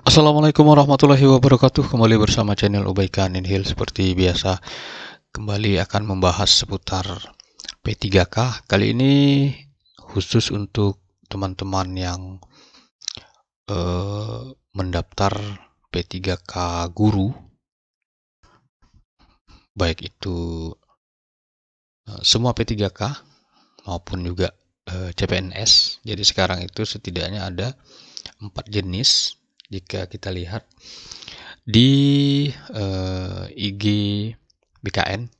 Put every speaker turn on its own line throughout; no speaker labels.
Assalamualaikum warahmatullahi wabarakatuh. Kembali bersama channel Ubaikan in Hill. Seperti biasa, kembali akan membahas seputar P3K. Kali ini khusus untuk teman-teman yang mendaftar P3K guru, baik itu semua P3K maupun juga CPNS. Jadi sekarang itu setidaknya ada 4 jenis. Jika kita lihat di IG BKN,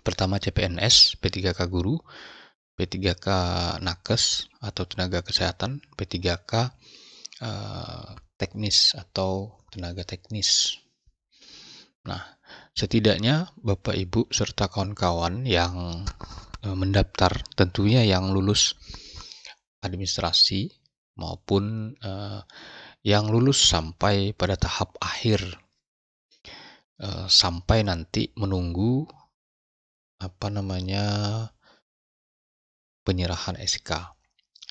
pertama CPNS, P3K guru, P3K nakes atau tenaga kesehatan, P3K teknis atau tenaga teknis. Nah, setidaknya Bapak Ibu serta kawan-kawan yang mendaftar, tentunya yang lulus administrasi maupun yang lulus sampai pada tahap akhir, sampai nanti menunggu penyerahan SK.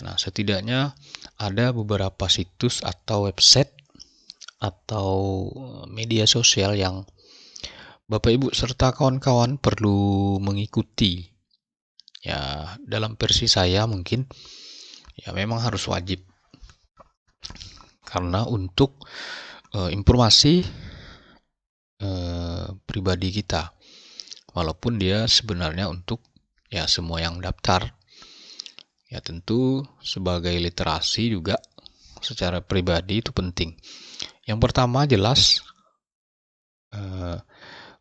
Nah, setidaknya ada beberapa situs atau website atau media sosial yang Bapak Ibu serta kawan-kawan perlu mengikuti. Ya, dalam versi saya mungkin ya memang harus wajib. Karena untuk informasi pribadi kita, walaupun dia sebenarnya untuk ya semua yang daftar. Ya tentu sebagai literasi juga secara pribadi itu penting. Yang pertama jelas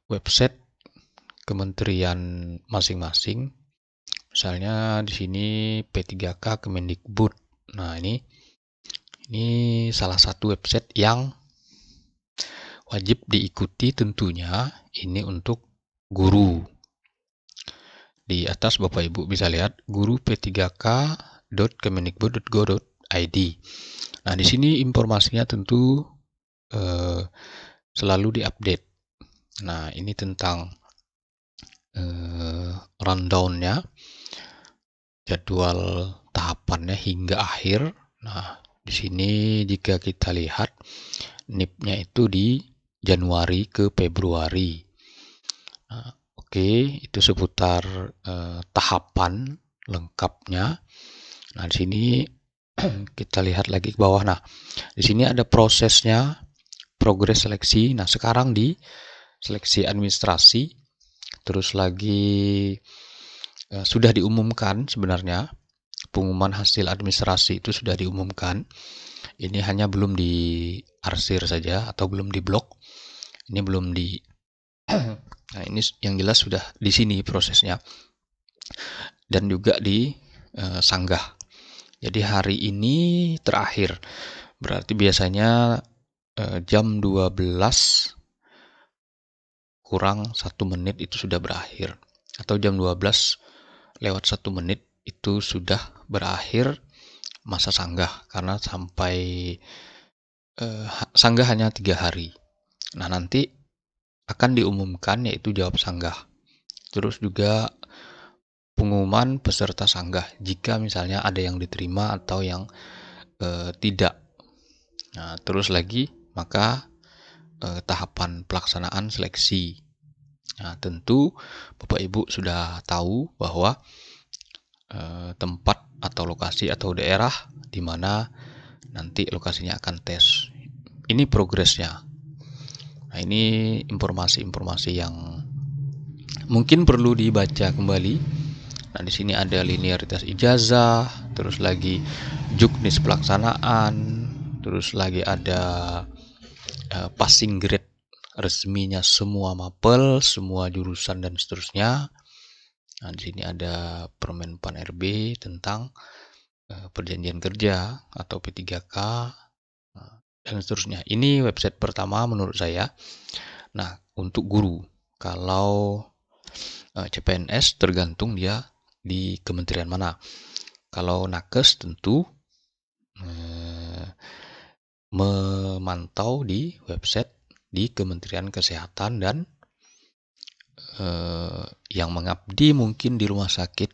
website kementerian masing-masing. Misalnya di sini P3K Kemendikbud. Nah, ini salah satu website yang wajib diikuti tentunya. Ini untuk guru. Di atas Bapak Ibu bisa lihat guru p3k.kemendikbud.go.id. Nah, di sini informasinya tentu selalu diupdate. Nah, ini tentang rundown-nya, jadwal tahapannya hingga akhir. Nah, di sini jika kita lihat NIP-nya itu di Januari ke Februari. Nah, oke, itu seputar tahapan lengkapnya. Nah, di sini kita lihat lagi ke bawah. Nah, di sini ada prosesnya, progres seleksi. Nah, sekarang di seleksi administrasi, terus lagi sudah diumumkan sebenarnya. Pengumuman hasil administrasi itu sudah diumumkan. Ini hanya belum diarsir saja atau belum diblok. Ini belum di Nah, ini yang jelas sudah di sini prosesnya. Dan juga di sanggah. Jadi hari ini terakhir. Berarti biasanya jam 12 kurang 1 menit itu sudah berakhir. Atau jam 12 lewat 1 menit itu sudah berakhir masa sanggah. Karena sampai sanggah hanya 3 hari. Nah, nanti akan diumumkan yaitu jawab sanggah. Terus juga pengumuman peserta sanggah jika misalnya ada yang diterima atau yang tidak. Nah, terus lagi maka tahapan pelaksanaan seleksi. Nah, tentu Bapak Ibu sudah tahu bahwa tempat atau lokasi atau daerah di mana nanti lokasinya akan tes. Ini progresnya. Nah, ini informasi-informasi yang mungkin perlu dibaca kembali. Nah, di sini ada linearitas ijazah, terus lagi juknis pelaksanaan, terus lagi ada passing grade resminya semua mapel, semua jurusan dan seterusnya. Nah, di sini ada Permen Pan RB tentang perjanjian kerja atau P3K dan seterusnya. Ini website pertama menurut saya. Nah, untuk guru, kalau CPNS tergantung dia di kementerian mana. Kalau nakes tentu memantau di website di Kementerian Kesehatan dan yang mengabdi mungkin di rumah sakit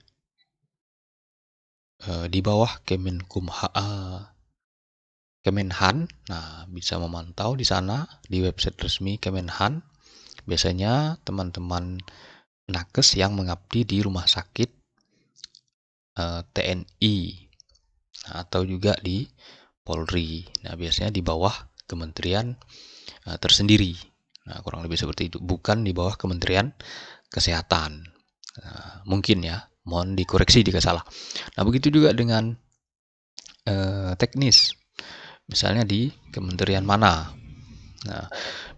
di bawah Kemenkumham Kemenhan. Nah, bisa memantau di sana di website resmi Kemenhan. Biasanya teman-teman nakes yang mengabdi di rumah sakit TNI atau juga di Polri. Nah, biasanya di bawah kementerian tersendiri. Nah, kurang lebih seperti itu. Bukan di bawah Kementerian Kesehatan. Nah, mungkin ya, mohon dikoreksi jika salah. Nah, begitu juga dengan teknis. Misalnya di kementerian mana? Nah,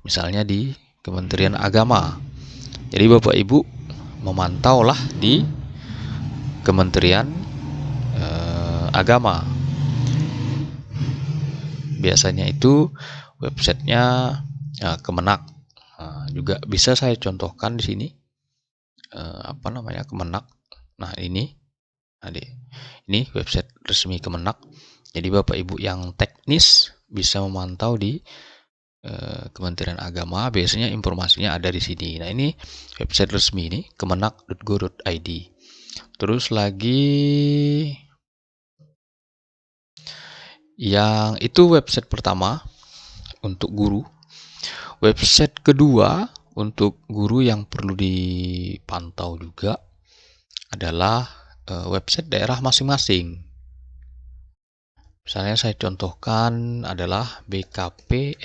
misalnya di Kementerian Agama. Jadi Bapak Ibu memantaulah di Kementerian Agama. Biasanya itu websitenya Kemenak. Nah, juga bisa saya contohkan di sini Kemenak. Nah, ini website resmi Kemenak. Jadi Bapak Ibu yang teknis bisa memantau di Kementerian Agama. Biasanya informasinya ada di sini. Nah, ini website resmi ini kemenak.go.id. Terus lagi yang itu website pertama untuk guru. Website kedua untuk guru yang perlu dipantau juga adalah website daerah masing-masing. Misalnya saya contohkan adalah BKP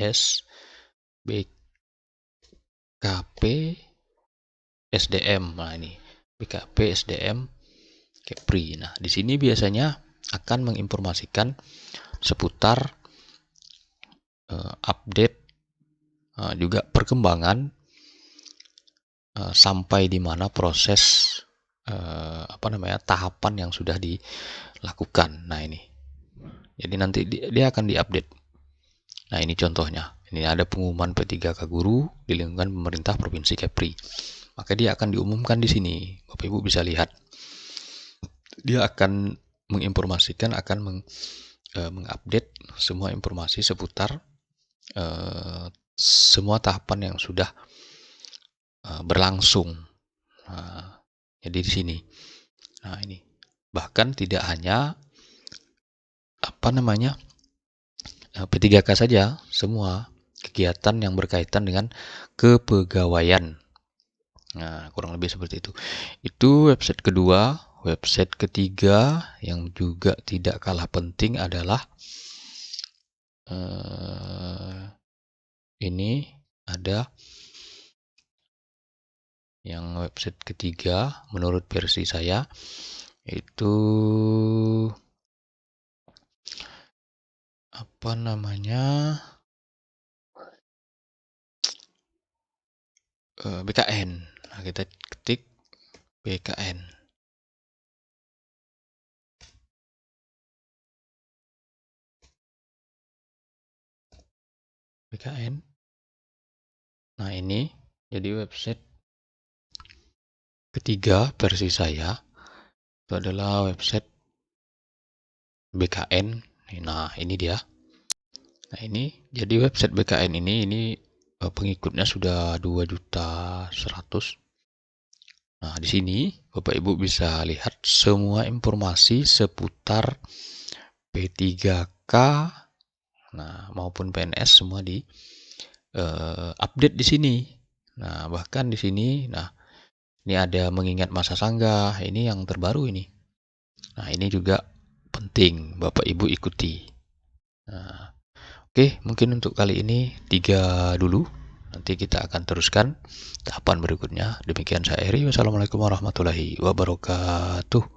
SDM. Nah, ini BKP SDM Kepri. Nah, di sini biasanya akan menginformasikan seputar update juga perkembangan sampai di mana proses tahapan yang sudah dilakukan. Nah, ini. Jadi nanti dia akan diupdate. Nah, ini contohnya. Ini ada pengumuman P3K guru di lingkungan pemerintah Provinsi Kepri. Maka dia akan diumumkan di sini. Bapak Ibu bisa lihat. Dia akan menginformasikan, akan mengupdate semua informasi seputar semua tahapan yang sudah berlangsung. Nah, jadi di sini. Nah, ini. Bahkan tidak hanya P3K saja, semua kegiatan yang berkaitan dengan kepegawaian. Nah, kurang lebih seperti itu. Itu website kedua. Website ketiga yang juga tidak kalah penting adalah ini ada yang website ketiga menurut versi saya itu BKN. Nah, kita ketik BKN. BKN. Nah, ini jadi website ketiga versi saya. Itu adalah website BKN. Nah, ini dia. Nah, ini jadi website BKN ini pengikutnya sudah 2.100.000. Nah, di sini Bapak Ibu bisa lihat semua informasi seputar P3K maupun PNS semua di update di sini. Nah, bahkan di sini ini ada mengingat masa sanggah, ini yang terbaru ini. Nah, ini juga penting Bapak Ibu ikuti. Nah, oke, mungkin untuk kali ini 3 dulu. Nanti kita akan teruskan tahapan berikutnya. Demikian saya Eri. Wassalamualaikum warahmatullahi wabarakatuh.